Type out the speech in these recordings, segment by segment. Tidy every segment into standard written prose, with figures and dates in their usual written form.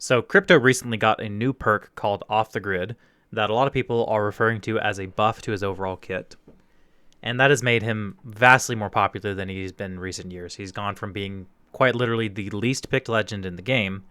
So Crypto recently got a new perk called Off the Grid that a lot of people are referring to as a buff to his overall kit. And that has made him vastly more popular than he's been in recent years. He's gone from being quite literally the least picked legend in the game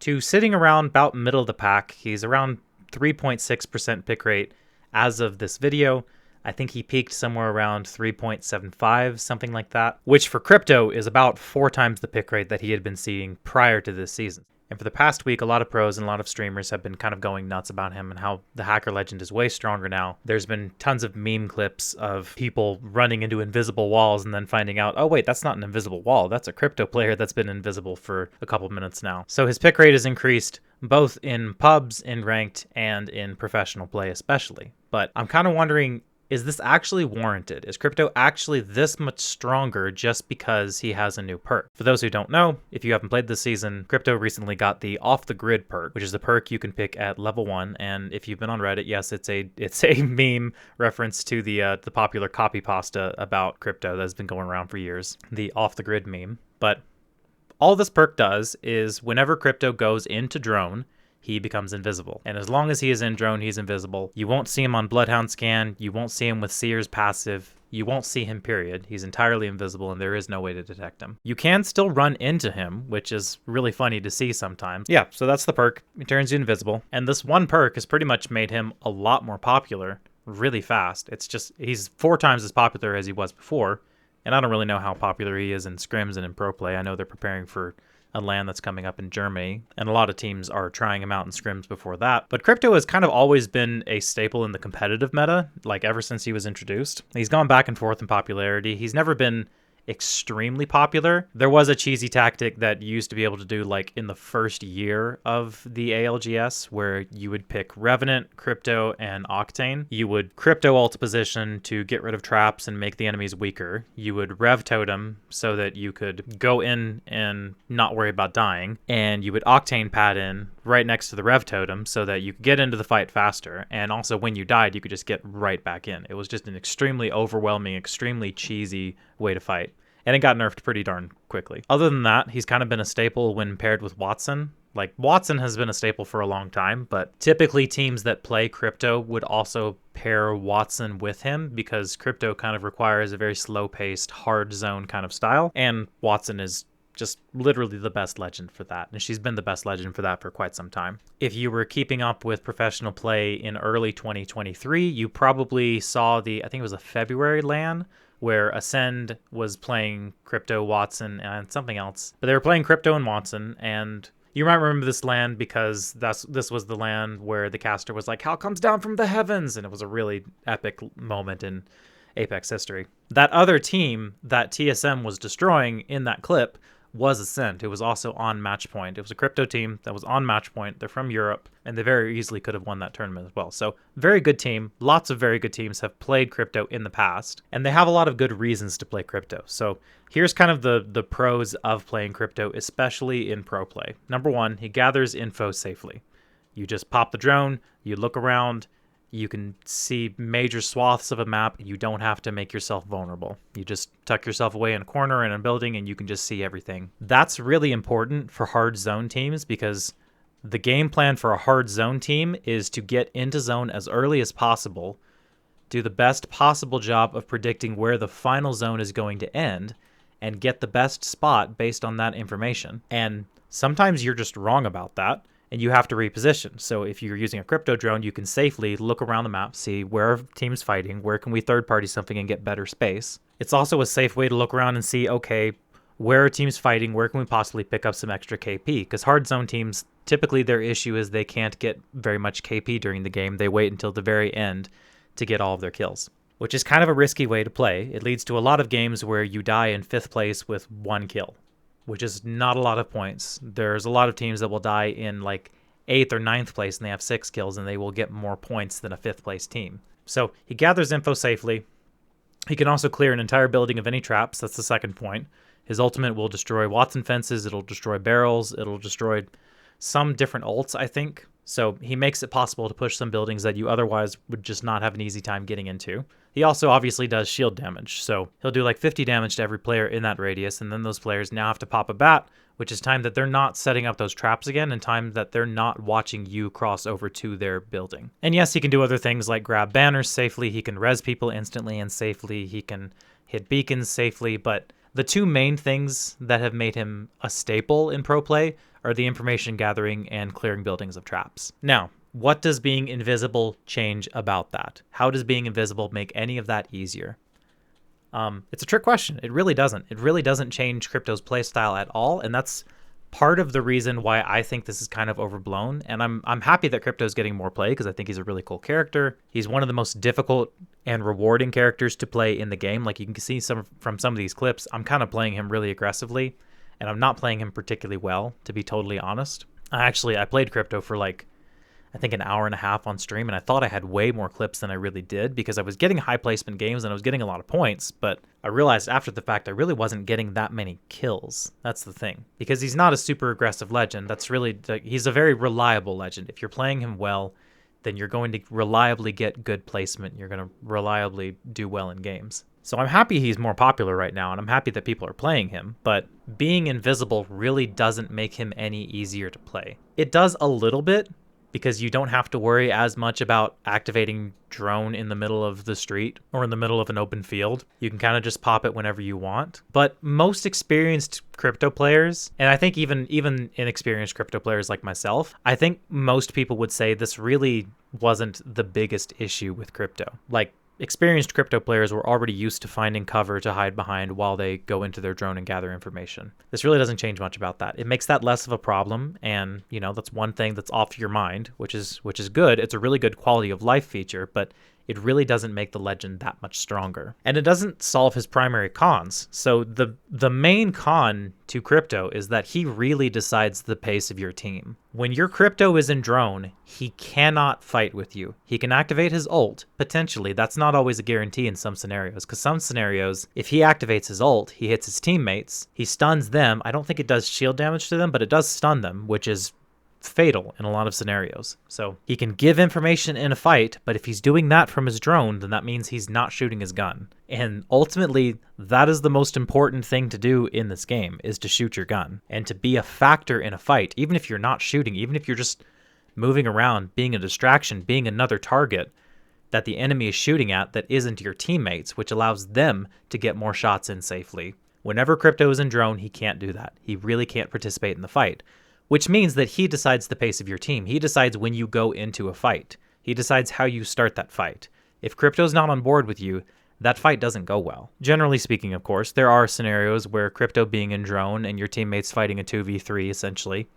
to sitting around about middle of the pack. He's around 3.6% pick rate as of this video. I think he peaked somewhere around 3.75, something like that, which for Crypto is about 4 times the pick rate that he had been seeing prior to this season. And for the past week, a lot of pros and a lot of streamers have been kind of going nuts about him and how the hacker legend is way stronger now. There's been tons of meme clips of people running into invisible walls and then finding out, oh wait, that's not an invisible wall. That's a Crypto player that's been invisible for a couple minutes now. So his pick rate has increased both in pubs, in ranked, and in professional play especially. But I'm kind of wondering, is this actually warranted? Is Crypto actually this much stronger just because he has a new perk? For those who don't know, if you haven't played this season, Crypto recently got the Off the Grid perk, which is a perk you can pick at level 1. And if you've been on Reddit, yes, it's a meme reference to the popular copy pasta about Crypto that's been going around for years, the Off the Grid meme. But all this perk does is whenever Crypto goes into drone, he becomes invisible. And as long as he is in drone, he's invisible. You won't see him on Bloodhound scan. You won't see him with Seer's passive. You won't see him, period. He's entirely invisible and there is no way to detect him. You can still run into him, which is really funny to see sometimes. Yeah, so that's the perk. It turns you invisible. And this one perk has pretty much made him a lot more popular really fast. It's just, he's 4 times as popular as he was before. And I don't really know how popular he is in scrims and in pro play. I know they're preparing for a LAN that's coming up in Germany, and a lot of teams are trying him out in scrims before that. But Crypto has kind of always been a staple in the competitive meta, like ever since he was introduced. He's gone back and forth in popularity. He's never been extremely popular. There was a cheesy tactic that you used to be able to do like in the first year of the ALGS where you would pick Revenant, Crypto, and Octane. You would Crypto ult position to get rid of traps and make the enemies weaker. You would Rev Totem so that you could go in and not worry about dying. And you would Octane pad in right next to the Rev Totem so that you could get into the fight faster. And also when you died, you could just get right back in. It was just an extremely overwhelming, extremely cheesy way to fight. And it got nerfed pretty darn quickly. Other than that, he's kind of been a staple when paired with Watson. Like, Watson has been a staple for a long time, but typically teams that play Crypto would also pair Watson with him because Crypto kind of requires a very slow-paced, hard zone kind of style, and Watson is just literally the best legend for that, and she's been the best legend for that for quite some time. If you were keeping up with professional play in early 2023, you probably saw I think it was a February LAN, where Ascend was playing Crypto, Watson, and something else. But they were playing Crypto and Watson, and you might remember this LAN because this was the LAN where the caster was like, "Hell comes down from the heavens," and it was a really epic moment in Apex history. That other team that TSM was destroying in that clip was Ascent, who was also on match point. It was a Crypto team that was on match point. They're from Europe, and they very easily could have won that tournament as well. So very good team. Lots of very good teams have played Crypto in the past, and they have a lot of good reasons to play Crypto. So here's kind of the pros of playing Crypto, especially in pro play. Number 1, he gathers info safely. You just pop the drone, you look around, you can see major swaths of a map. You don't have to make yourself vulnerable. You just tuck yourself away in a corner in a building and you can just see everything. That's really important for hard zone teams because the game plan for a hard zone team is to get into zone as early as possible, do the best possible job of predicting where the final zone is going to end, and get the best spot based on that information. And sometimes you're just wrong about that, and you have to reposition. So if you're using a Crypto drone, you can safely look around the map, see where are teams fighting, where can we third-party something and get better space. It's also a safe way to look around and see, okay, where are teams fighting, where can we possibly pick up some extra KP? Because hard zone teams, typically their issue is they can't get very much KP during the game. They wait until the very end to get all of their kills, which is kind of a risky way to play. It leads to a lot of games where you die in 5th place with 1 kill, which is not a lot of points. There's a lot of teams that will die in like 8th or 9th place and they have 6 kills and they will get more points than a 5th place team. So he gathers info safely. He can also clear an entire building of any traps. That's the second point. His ultimate will destroy Watson fences. It'll destroy barrels. It'll destroy some different ults, I think. So he makes it possible to push some buildings that you otherwise would just not have an easy time getting into. He also obviously does shield damage, so he'll do like 50 damage to every player in that radius, and then those players now have to pop a bat, which is time that they're not setting up those traps again, and time that they're not watching you cross over to their building. And yes, he can do other things like grab banners safely, he can res people instantly and safely, he can hit beacons safely, but the two main things that have made him a staple in pro play are the information gathering and clearing buildings of traps. Now, what does being invisible change about that? How does being invisible make any of that easier? It's a trick question. It really doesn't. It really doesn't change Crypto's playstyle at all, and that's part of the reason why I think this is kind of overblown. And I'm happy that Crypto's getting more play because I think he's a really cool character. He's one of the most difficult and rewarding characters to play in the game. Like you can see from some of these clips, I'm kind of playing him really aggressively, and I'm not playing him particularly well, to be totally honest. I played Crypto for like I think an hour and a half on stream, and I thought I had way more clips than I really did because I was getting high placement games and I was getting a lot of points, but I realized after the fact I really wasn't getting that many kills. That's the thing. Because he's not a super aggressive legend. He's a very reliable legend. If you're playing him well, then you're going to reliably get good placement. You're going to reliably do well in games. So I'm happy he's more popular right now, and I'm happy that people are playing him, but being invisible really doesn't make him any easier to play. It does a little bit, because you don't have to worry as much about activating drone in the middle of the street or in the middle of an open field. You can kind of just pop it whenever you want. But most experienced crypto players, and I think even inexperienced crypto players like myself, I think most people would say this really wasn't the biggest issue with crypto. Like, experienced crypto players were already used to finding cover to hide behind while they go into their drone and gather information. This really doesn't change much about that. It makes that less of a problem, and that's one thing that's off your mind, which is good. It's a really good quality of life feature, but it really doesn't make the legend that much stronger. And it doesn't solve his primary cons. So the main con to Crypto is that he really decides the pace of your team. When your Crypto is in drone, he cannot fight with you. He can activate his ult, potentially. That's not always a guarantee in some scenarios, because some scenarios, if he activates his ult, he hits his teammates, he stuns them. I don't think it does shield damage to them, but it does stun them, which is fatal in a lot of scenarios. So he can give information in a fight, but if he's doing that from his drone, then that means he's not shooting his gun. And ultimately, that is the most important thing to do in this game, is to shoot your gun and to be a factor in a fight. Even if you're not shooting, even if you're just moving around, being a distraction, being another target that the enemy is shooting at that isn't your teammates, which allows them to get more shots in safely. Whenever Crypto is in drone, he can't do that. He really can't participate in the fight. Which means that he decides the pace of your team. He decides when you go into a fight. He decides how you start that fight. If Crypto's not on board with you, that fight doesn't go well. Generally speaking, of course, there are scenarios where Crypto being in drone and your teammates fighting a 2v3 essentially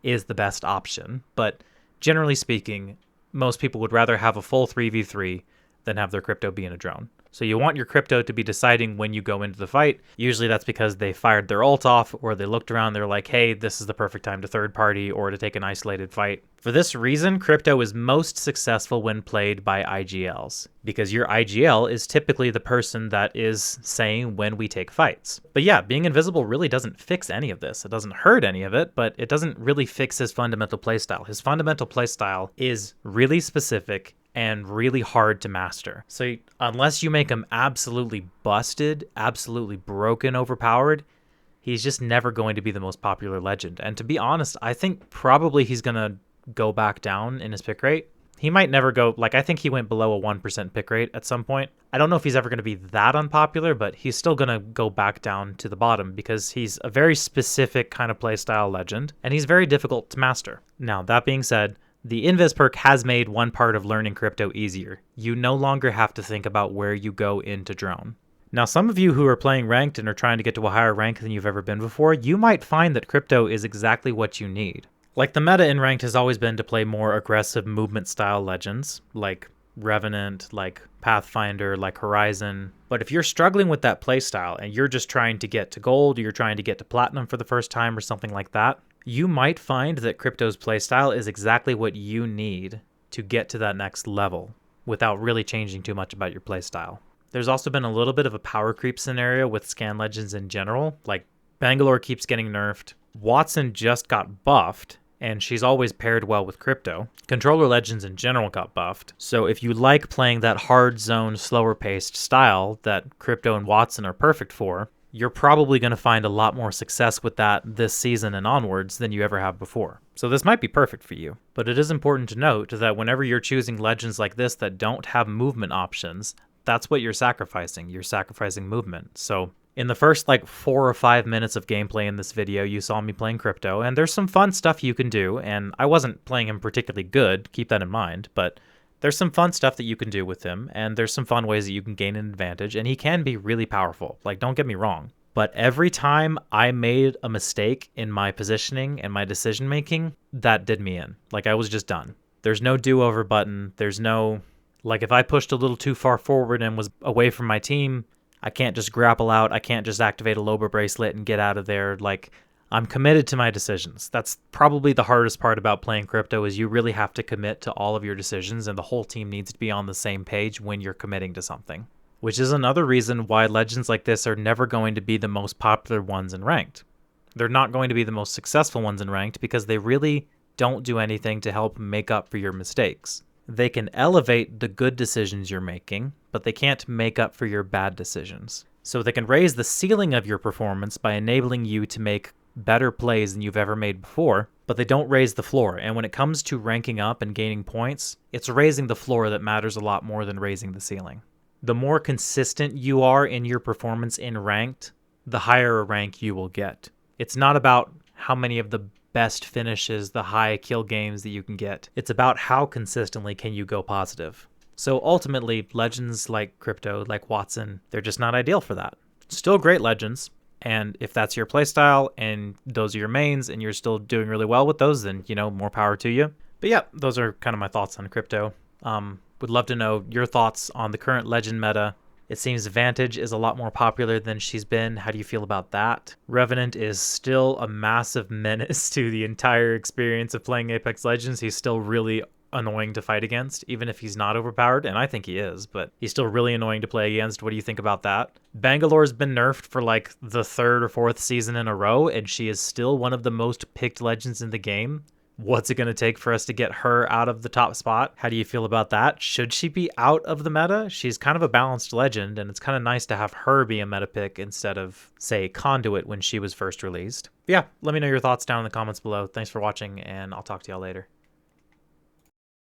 is the best option. But generally speaking, most people would rather have a full 3v3 than have their Crypto be in a drone. So you want your Crypto to be deciding when you go into the fight. Usually that's because they fired their ult off, or they looked around, they're like, hey, this is the perfect time to third party or to take an isolated fight. For this reason, Crypto is most successful when played by IGLs, because your IGL is typically the person that is saying when we take fights. But yeah, being invisible really doesn't fix any of this. It doesn't hurt any of it, but it doesn't really fix his fundamental playstyle. His fundamental playstyle is really specific and really hard to master. So unless you make him absolutely busted, absolutely broken, overpowered, he's just never going to be the most popular legend. And to be honest, I think probably he's going to go back down in his pick rate. He might never go, I think he went below a 1% pick rate at some point. I don't know if he's ever going to be that unpopular, but he's still going to go back down to the bottom because he's a very specific kind of playstyle legend, and he's very difficult to master. Now, that being said, the Invis perk has made one part of learning Crypto easier. You no longer have to think about where you go into drone. Now, some of you who are playing ranked and are trying to get to a higher rank than you've ever been before, you might find that Crypto is exactly what you need. Like, the meta in ranked has always been to play more aggressive movement style legends, like Revenant, like Pathfinder, like Horizon. But if you're struggling with that playstyle and you're just trying to get to gold, or you're trying to get to platinum for the first time or something like that, you might find that Crypto's playstyle is exactly what you need to get to that next level without really changing too much about your playstyle. There's also been a little bit of a power creep scenario with scan legends in general. Like, Bangalore keeps getting nerfed. Watson just got buffed, and she's always paired well with Crypto. Controller Legends in general got buffed, so if you like playing that hard zone, slower paced style that Crypto and Watson are perfect for, you're probably going to find a lot more success with that this season and onwards than you ever have before. So this might be perfect for you. But it is important to note that whenever you're choosing legends like this that don't have movement options, that's what you're sacrificing. You're sacrificing movement. So in the first 4 or 5 minutes of gameplay in this video, you saw me playing Crypto, and there's some fun stuff you can do, and I wasn't playing him particularly good, keep that in mind, but there's some fun stuff that you can do with him, and there's some fun ways that you can gain an advantage, and he can be really powerful. Don't get me wrong. But every time I made a mistake in my positioning and my decision making, that did me in. I was just done. There's no do-over button. There's no, if I pushed a little too far forward and was away from my team, I can't just grapple out. I can't just activate a Loba bracelet and get out of there. I'm committed to my decisions. That's probably the hardest part about playing Crypto is you really have to commit to all of your decisions, and the whole team needs to be on the same page when you're committing to something. Which is another reason why legends like this are never going to be the most popular ones in Ranked. They're not going to be the most successful ones in Ranked because they really don't do anything to help make up for your mistakes. They can elevate the good decisions you're making, but they can't make up for your bad decisions. So they can raise the ceiling of your performance by enabling you to make better plays than you've ever made before, but they don't raise the floor. And when it comes to ranking up and gaining points, it's raising the floor that matters a lot more than raising the ceiling. The more consistent you are in your performance in Ranked, the higher a rank you will get. It's not about how many of the best finishes, the high kill games that you can get. It's about how consistently can you go positive. So ultimately, legends like Crypto, like Watson, they're just not ideal for that. Still great legends. And if that's your playstyle and those are your mains and you're still doing really well with those, then, more power to you. But yeah, those are kind of my thoughts on Crypto. Would love to know your thoughts on the current legend meta. It seems Vantage is a lot more popular than she's been. How do you feel about that? Revenant is still a massive menace to the entire experience of playing Apex Legends. He's still really annoying to fight against, even if he's not overpowered, and I think he is, but he's still really annoying to play against. What do you think about that? Bangalore's been nerfed for the 3rd or 4th season in a row, and she is still one of the most picked legends in the game. What's it going to take for us to get her out of the top spot? How do you feel about that? Should she be out of the meta? She's kind of a balanced legend, and it's kind of nice to have her be a meta pick instead of, say, Conduit when she was first released. But yeah, let me know your thoughts down in the comments below. Thanks for watching, and I'll talk to y'all later.